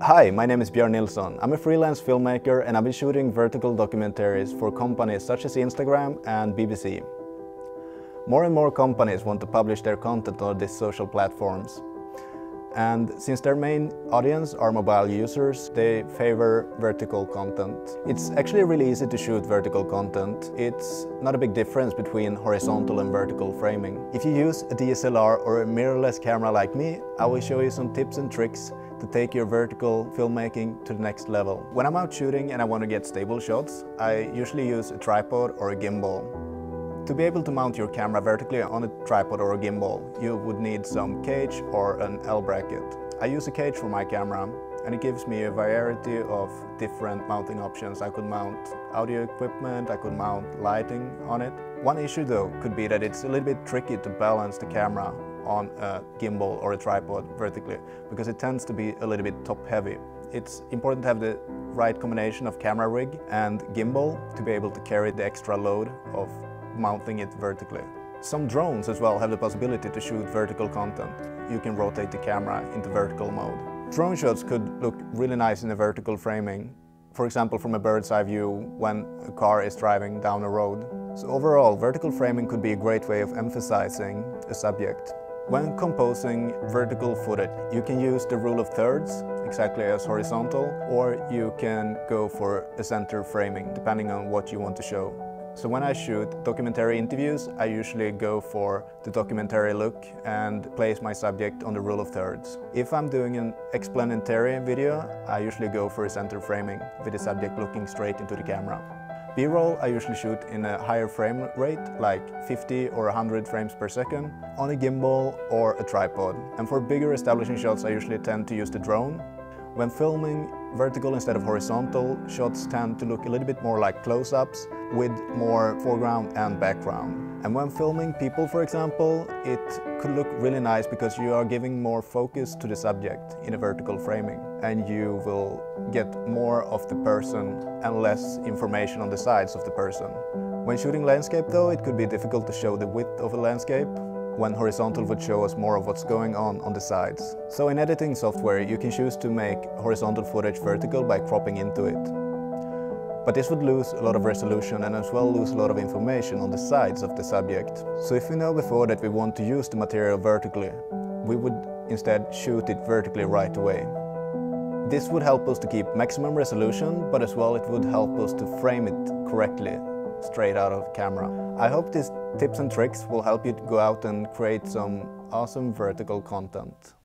Hi, my name is Björn Nilsson. I'm a freelance filmmaker and I've been shooting vertical documentaries for companies such as Instagram and BBC. More and more companies want to publish their content on these social platforms. And since their main audience are mobile users, they favor vertical content. It's actually really easy to shoot vertical content. It's not a big difference between horizontal and vertical framing. If you use a DSLR or a mirrorless camera like me, I will show you some tips and tricks to take your vertical filmmaking to the next level. When I'm out shooting and I want to get stable shots, I usually use a tripod or a gimbal. To be able to mount your camera vertically on a tripod or a gimbal, you would need some cage or an L bracket. I use a cage for my camera and it gives me a variety of different mounting options. I could mount audio equipment, I could mount lighting on it. One issue though could be that it's a little bit tricky to balance the camera on a gimbal or a tripod vertically because it tends to be a little bit top heavy. It's important to have the right combination of camera rig and gimbal to be able to carry the extra load of mounting it vertically. Some drones as well have the possibility to shoot vertical content. You can rotate the camera into vertical mode. Drone shots could look really nice in a vertical framing, for example from a bird's eye view when a car is driving down a road. So overall, vertical framing could be a great way of emphasizing a subject. When composing vertical footage, you can use the rule of thirds, exactly as horizontal, or you can go for a center framing, depending on what you want to show. So when I shoot documentary interviews, I usually go for the documentary look and place my subject on the rule of thirds. If I'm doing an explanatory video, I usually go for a center framing with the subject looking straight into the camera. B-roll I usually shoot in a higher frame rate, like 50 or 100 frames per second, on a gimbal or a tripod. And for bigger establishing shots, I usually tend to use the drone. When filming vertical instead of horizontal, shots tend to look a little bit more like close-ups with more foreground and background. And when filming people, for example, it could look really nice because you are giving more focus to the subject in a vertical framing, and you will get more of the person and less information on the sides of the person. When shooting landscape though, it could be difficult to show the width of a landscape, when horizontal would show us more of what's going on the sides. So in editing software, you can choose to make horizontal footage vertical by cropping into it. But this would lose a lot of resolution and as well lose a lot of information on the sides of the subject. So if we know before that we want to use the material vertically, we would instead shoot it vertically right away. This would help us to keep maximum resolution, but as well it would help us to frame it correctly, straight out of the camera. I hope these tips and tricks will help you to go out and create some awesome vertical content.